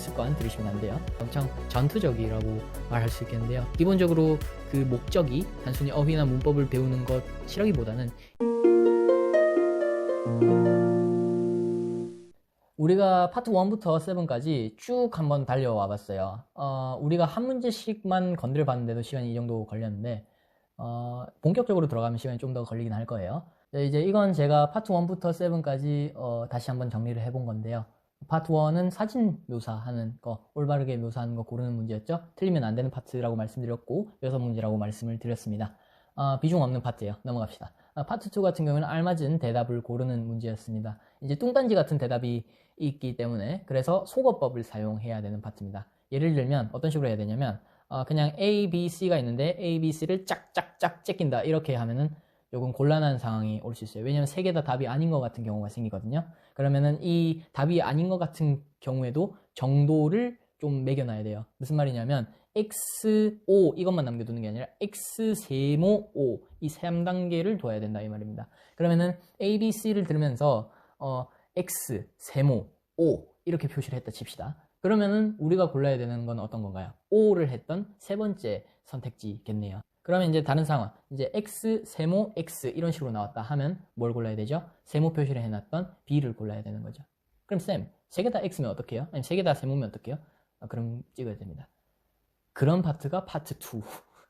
습관 들으시면 안 돼요. 엄청 전투적이라고 말할 수 있겠는데요. 기본적으로 그 목적이 단순히 어휘나 문법을 배우는 것이라기보다는 우리가 파트 1부터 7까지 쭉 한번 달려와 봤어요. 우리가 한 문제씩만 건드려 봤는데도 시간이 이 정도 걸렸는데 본격적으로 들어가면 시간이 좀 더 걸리긴 할 거예요. 이제 이건 제가 파트 1부터 7까지 다시 한번 정리를 해본 건데요. 파트 1은 사진 묘사하는 거, 올바르게 묘사하는 거 고르는 문제였죠. 틀리면 안 되는 파트라고 말씀드렸고 6문제라고 말씀을 드렸습니다. 비중 없는 파트예요. 넘어갑시다. 파트 2 같은 경우는 알맞은 대답을 고르는 문제였습니다. 이제 뚱딴지 같은 대답이 있기 때문에 그래서 속어법을 사용해야 되는 파트입니다. 예를 들면 어떤 식으로 해야 되냐면 그냥 A, B, C가 있는데 A, B, C를 짝짝짝 째낀다 이렇게 하면은 조금 곤란한 상황이 올 수 있어요. 왜냐면 세 개 다 답이 아닌 것 같은 경우가 생기거든요. 그러면은 이 답이 아닌 것 같은 경우에도 정도를 좀 매겨놔야 돼요. 무슨 말이냐면 X, O 이것만 남겨두는 게 아니라 X, 세모, O 이 3단계를 둬야 된다 이 말입니다. 그러면은 A, B, C를 들으면서 X, 세모, O 이렇게 표시를 했다 칩시다. 그러면은 우리가 골라야 되는 건 어떤 건가요? O를 했던 세 번째 선택지겠네요. 그러면 이제 다른 상황, 이제 X, 세모, X 이런 식으로 나왔다 하면 뭘 골라야 되죠? 세모 표시를 해놨던 B를 골라야 되는 거죠. 그럼 쌤, 세 개 다 X면 어떡해요? 아니 세 개 다 세모면 어떡해요? 그럼 찍어야 됩니다. 그런 파트가 파트 2.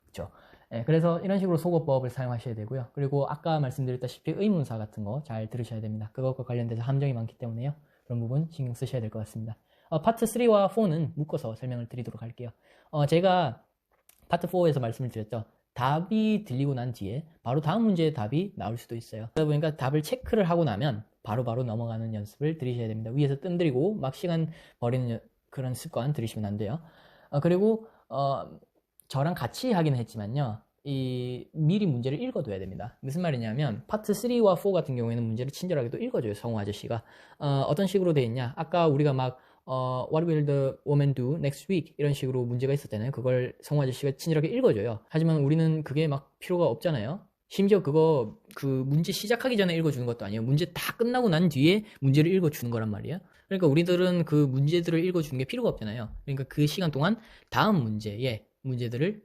그렇죠? 네, 그래서 이런 식으로 속어법을 사용하셔야 되고요. 그리고 아까 말씀드렸다시피 의문사 같은 거 잘 들으셔야 됩니다. 그것과 관련돼서 함정이 많기 때문에요. 그런 부분 신경 쓰셔야 될 것 같습니다. 파트 3와 4는 묶어서 설명을 드리도록 할게요. 제가 파트 4에서 말씀을 드렸죠. 답이 들리고 난 뒤에 바로 다음 문제의 답이 나올 수도 있어요. 그러다 보니까 답을 체크를 하고 나면 바로바로 넘어가는 연습을 들이셔야 됩니다. 위에서 뜸들이고 막 시간 버리는 그런 습관 들이시면 안 돼요. 그리고 저랑 같이 하긴 했지만요. 미리 문제를 읽어둬야 됩니다. 무슨 말이냐면 파트 3와 4 같은 경우에는 문제를 친절하게 또 읽어줘요. 성우 아저씨가. 어떤 식으로 돼 있냐. 아까 우리가 막 What will the woman do next week? 이런 식으로 문제가 있었잖아요. 그걸 성우 아저씨가 친절하게 읽어줘요. 하지만 우리는 그게 막 필요가 없잖아요. 심지어 그거 그 문제 시작하기 전에 읽어주는 것도 아니에요. 문제 다 끝나고 난 뒤에 문제를 읽어주는 거란 말이에요. 그러니까 우리들은 그 문제들을 읽어주는 게 필요가 없잖아요. 그러니까 그 시간 동안 다음 문제의 문제들을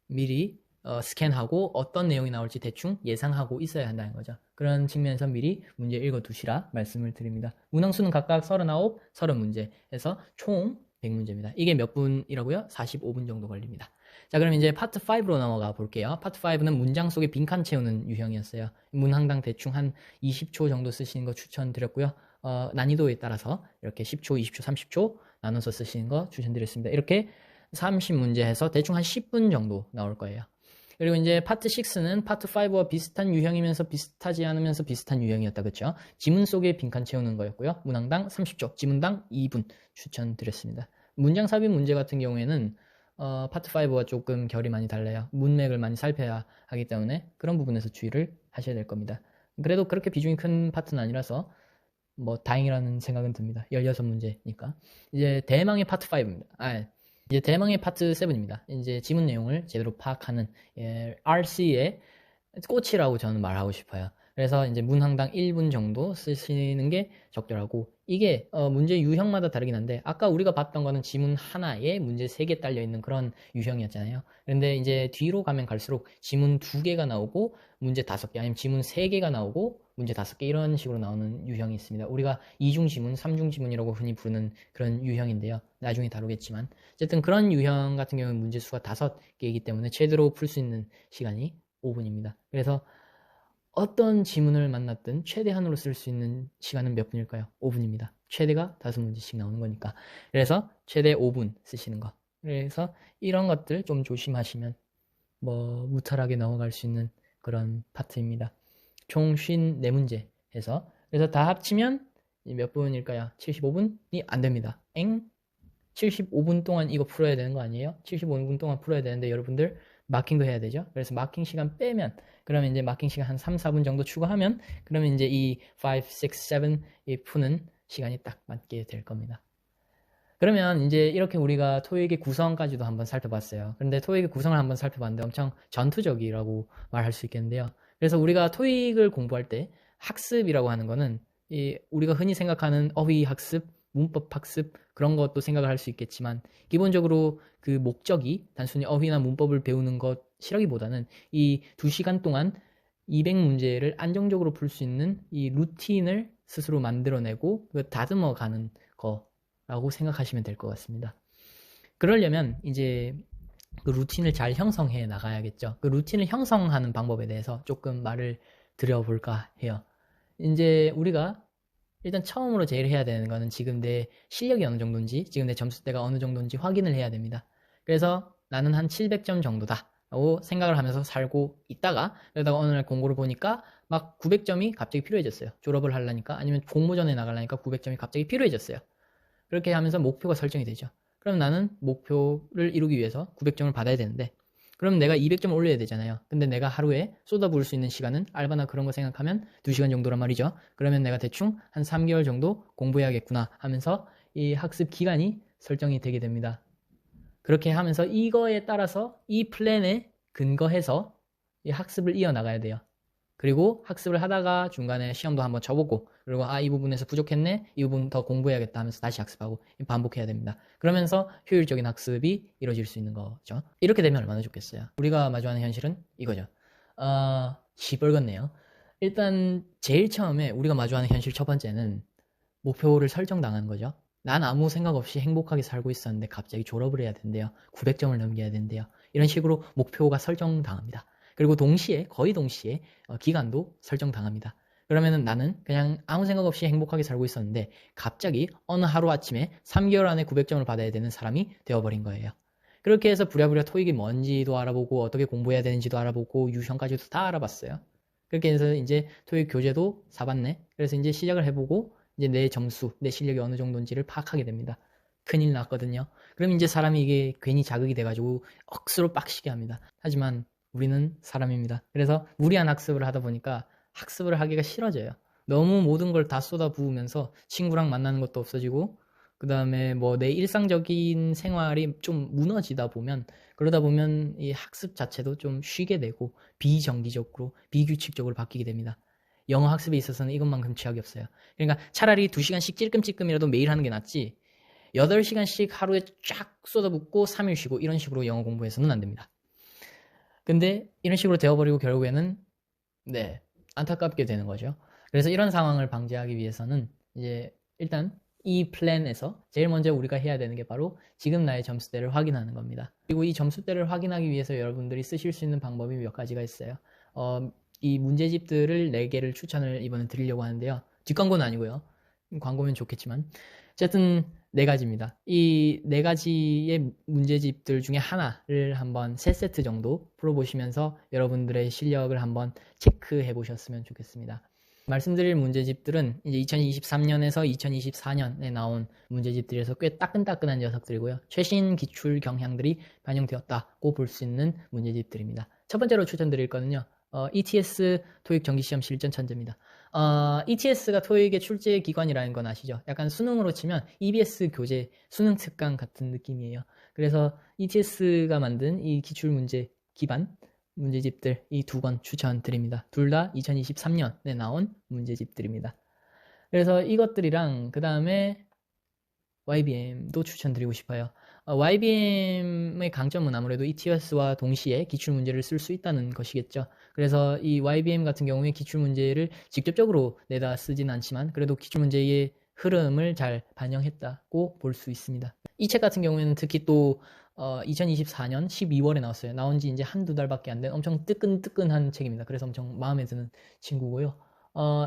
미리 스캔하고 어떤 내용이 나올지 대충 예상하고 있어야 한다는 거죠. 그런 측면에서 미리 문제 읽어두시라 말씀을 드립니다. 문항수는 각각 39, 30문제 해서 총 100문제입니다. 이게 몇 분이라고요? 45분 정도 걸립니다. 자, 그럼 이제 파트 5로 넘어가 볼게요. 파트 5는 문장 속에 빈칸 채우는 유형이었어요. 문항당 대충 한 20초 정도 쓰시는 거 추천드렸고요. 난이도에 따라서 이렇게 10초, 20초, 30초 나눠서 쓰시는 거 추천드렸습니다. 이렇게 30문제 해서 대충 한 10분 정도 나올 거예요. 그리고 이제 파트 6는 파트 5와 비슷한 유형이면서 비슷하지 않으면서 비슷한 유형이었다. 그렇죠? 지문 속에 빈칸 채우는 거였고요. 문항당 30초, 지문당 2분 추천드렸습니다. 문장 삽입 문제 같은 경우에는 파트 5와 조금 결이 많이 달라요. 문맥을 많이 살펴야 하기 때문에 그런 부분에서 주의를 하셔야 될 겁니다. 그래도 그렇게 비중이 큰 파트는 아니라서 뭐 다행이라는 생각은 듭니다. 16문제니까. 이제 대망의 파트 5입니다. 이제 대망의 파트 7입니다. 이제 지문 내용을 제대로 파악하는 RC의 꽃이라고 저는 말하고 싶어요. 그래서 이제 문항당 1분 정도 쓰시는 게 적절하고 이게 문제 유형마다 다르긴 한데 아까 우리가 봤던 거는 지문 하나에 문제 3개 딸려 있는 그런 유형이었잖아요. 그런데 이제 뒤로 가면 갈수록 지문 2개가 나오고 문제 5개 아니면 지문 3개가 나오고 문제 5개 이런 식으로 나오는 유형이 있습니다. 우리가 2중 지문, 3중 지문이라고 흔히 부르는 그런 유형인데요. 나중에 다루겠지만 어쨌든 그런 유형 같은 경우는 문제 수가 5개이기 때문에 제대로 풀 수 있는 시간이 5분입니다. 그래서 어떤 지문을 만났든 최대한으로 쓸 수 있는 시간은 몇 분일까요? 5분입니다. 최대가 5문제씩 나오는 거니까. 그래서 최대 5분 쓰시는 거. 그래서 이런 것들 좀 조심하시면 뭐 무탈하게 넘어갈 수 있는 그런 파트입니다. 총 54문제 해서 그래서 다 합치면 몇 분일까요? 75분이 안 됩니다. 75분 동안 이거 풀어야 되는 거 아니에요? 75분 동안 풀어야 되는데 여러분들 마킹도 해야 되죠. 그래서 마킹 시간 빼면 그러면 이제 마킹 시간 한 3, 4분 정도 추가하면 그러면 이제 이 5, 6, 7 이 푸는 시간이 딱 맞게 될 겁니다. 그러면 이제 이렇게 우리가 토익의 구성까지도 한번 살펴봤어요. 그런데 토익의 구성을 한번 살펴봤는데 엄청 전투적이라고 말할 수 있겠는데요. 그래서 우리가 토익을 공부할 때 학습이라고 하는 거는 우리가 흔히 생각하는 어휘 학습, 문법 학습 그런 것도 생각을 할 수 있겠지만 기본적으로 그 목적이 단순히 어휘나 문법을 배우는 것이라기보다는 이 2시간 동안 200문제를 안정적으로 풀 수 있는 이 루틴을 스스로 만들어내고 다듬어 가는 거라고 생각하시면 될 것 같습니다. 그러려면 이제 그 루틴을 잘 형성해 나가야겠죠. 그 루틴을 형성하는 방법에 대해서 조금 말을 드려볼까 해요. 이제 우리가 일단 처음으로 제일 해야 되는 거는 지금 내 실력이 어느 정도인지, 지금 내 점수대가 어느 정도인지 확인을 해야 됩니다. 그래서 나는 한 700점 정도다 라고 생각을 하면서 살고 있다가 그러다가 어느 날 공고를 보니까 막 900점이 갑자기 필요해졌어요. 졸업을 하려니까, 아니면 공모전에 나가려니까 900점이 갑자기 필요해졌어요. 그렇게 하면서 목표가 설정이 되죠. 그럼 나는 목표를 이루기 위해서 900점을 받아야 되는데, 그럼 내가 200점 올려야 되잖아요. 근데 내가 하루에 쏟아부을 수 있는 시간은 알바나 그런 거 생각하면 2시간 정도란 말이죠. 그러면 내가 대충 한 3개월 정도 공부해야겠구나 하면서 이 학습 기간이 설정이 되게 됩니다. 그렇게 하면서 이거에 따라서 이 플랜에 근거해서 이 학습을 이어나가야 돼요. 그리고 학습을 하다가 중간에 시험도 한번 쳐보고, 그리고 이 부분에서 부족했네, 이 부분 더 공부해야겠다 하면서 다시 학습하고 반복해야 됩니다. 그러면서 효율적인 학습이 이루어질 수 있는 거죠. 이렇게 되면 얼마나 좋겠어요. 우리가 마주하는 현실은 이거죠. 시벌겋네요. 일단 제일 처음에 우리가 마주하는 현실 첫 번째는 목표를 설정당한 거죠. 난 아무 생각 없이 행복하게 살고 있었는데 갑자기 졸업을 해야 된대요. 900점을 넘겨야 된대요. 이런 식으로 목표가 설정당합니다. 그리고 동시에, 거의 동시에 기간도 설정당합니다. 그러면은 나는 그냥 아무 생각 없이 행복하게 살고 있었는데 갑자기 어느 하루아침에 3개월 안에 900점을 받아야 되는 사람이 되어버린 거예요. 그렇게 해서 부랴부랴 토익이 뭔지도 알아보고 어떻게 공부해야 되는지도 알아보고 유형까지도 다 알아봤어요. 그렇게 해서 이제 토익 교재도 사봤네. 그래서 이제 시작을 해보고 이제 내 점수, 내 실력이 어느 정도인지를 파악하게 됩니다. 큰일 났거든요. 그럼 이제 사람이 이게 괜히 자극이 돼가지고 억수로 빡시게 합니다. 하지만 우리는 사람입니다. 그래서 무리한 학습을 하다 보니까 학습을 하기가 싫어져요. 너무 모든 걸 다 쏟아부으면서 친구랑 만나는 것도 없어지고, 그 다음에 뭐 내 일상적인 생활이 좀 무너지다 보면, 그러다 보면 이 학습 자체도 좀 쉬게 되고 비정기적으로, 비규칙적으로 바뀌게 됩니다. 영어 학습에 있어서는 이것만큼 취약이 없어요. 그러니까 차라리 2시간씩 찔끔찔끔이라도 매일 하는 게 낫지 8시간씩 하루에 쫙 쏟아붓고 3일 쉬고 이런 식으로 영어 공부해서는 안 됩니다. 근데 이런 식으로 되어버리고 결국에는 안타깝게 되는 거죠. 그래서 이런 상황을 방지하기 위해서는 이제 일단 이 플랜에서 제일 먼저 우리가 해야 되는 게 바로 지금 나의 점수대를 확인하는 겁니다. 그리고 이 점수대를 확인하기 위해서 여러분들이 쓰실 수 있는 방법이 몇 가지가 있어요. 이 문제집들을 4개를 추천을 이번에 드리려고 하는데요. 뒷광고는 아니고요. 광고면 좋겠지만 어쨌든 4가지입니다. 이 4가지의 문제집들 중에 하나를 한번 3세트 정도 풀어보시면서 여러분들의 실력을 한번 체크해 보셨으면 좋겠습니다. 말씀드릴 문제집들은 이제 2023년에서 2024년에 나온 문제집들에서 꽤 따끈따끈한 녀석들이고요. 최신 기출 경향들이 반영되었다고 볼 수 있는 문제집들입니다. 첫 번째로 추천드릴 거는요. ETS 토익 정기시험 실전 천재입니다. ETS가 토익의 출제 기관이라는 건 아시죠? 약간 수능으로 치면 EBS 교재 수능 특강 같은 느낌이에요. 그래서 ETS가 만든 이 기출문제 기반 문제집들 이 2권 추천드립니다. 둘 다 2023년에 나온 문제집들입니다. 그래서 이것들이랑 그 다음에 YBM도 추천드리고 싶어요. YBM의 강점은 아무래도 ETS와 동시에 기출문제를 쓸 수 있다는 것이겠죠. 그래서 이 YBM 같은 경우에 기출문제를 직접적으로 내다 쓰진 않지만 그래도 기출문제의 흐름을 잘 반영했다고 볼 수 있습니다. 이 책 같은 경우에는 특히 또 2024년 12월에 나왔어요. 나온 지 이제 한두 달밖에 안 된 엄청 뜨끈뜨끈한 책입니다. 그래서 엄청 마음에 드는 친구고요.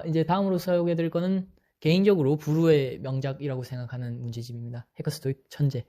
이제 다음으로 소개해드릴 거는 개인적으로 불후의 명작이라고 생각하는 문제집입니다. 해커스 토익 천재.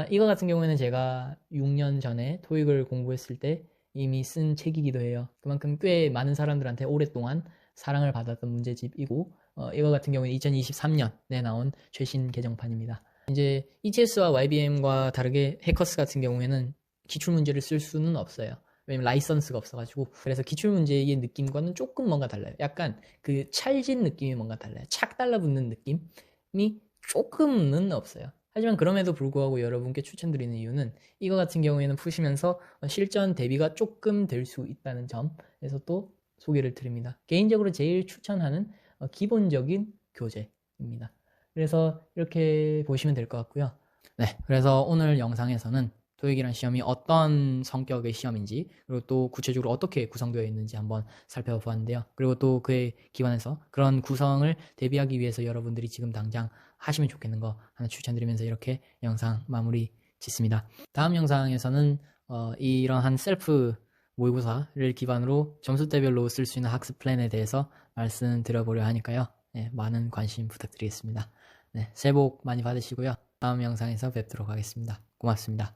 이거 같은 경우에는 제가 6년 전에 토익을 공부했을 때 이미 쓴 책이기도 해요. 그만큼 꽤 많은 사람들한테 오랫동안 사랑을 받았던 문제집이고, 이거 같은 경우는 2023년에 나온 최신 개정판입니다. 이제 ETS와 YBM과 다르게 해커스 같은 경우에는 기출문제를 쓸 수는 없어요. 왜냐면 라이선스가 없어가지고. 그래서 기출문제의 느낌과는 조금 뭔가 달라요. 약간 그 찰진 느낌이 뭔가 달라요. 착 달라붙는 느낌이 조금은 없어요. 하지만 그럼에도 불구하고 여러분께 추천드리는 이유는 이거 같은 경우에는 푸시면서 실전 대비가 조금 될 수 있다는 점에서 또 소개를 드립니다. 개인적으로 제일 추천하는 기본적인 교재입니다. 그래서 이렇게 보시면 될 것 같고요. 네, 그래서 오늘 영상에서는 토익이란 시험이 어떤 성격의 시험인지, 그리고 또 구체적으로 어떻게 구성되어 있는지 한번 살펴보았는데요. 그리고 또 그에 기반해서 그런 구성을 대비하기 위해서 여러분들이 지금 당장 하시면 좋겠는 거 하나 추천드리면서 이렇게 영상 마무리 짓습니다. 다음 영상에서는 이러한 셀프 모의고사를 기반으로 점수대별로 쓸 수 있는 학습 플랜에 대해서 말씀드려보려 하니까요. 네, 많은 관심 부탁드리겠습니다. 네, 새해 복 많이 받으시고요. 다음 영상에서 뵙도록 하겠습니다. 고맙습니다.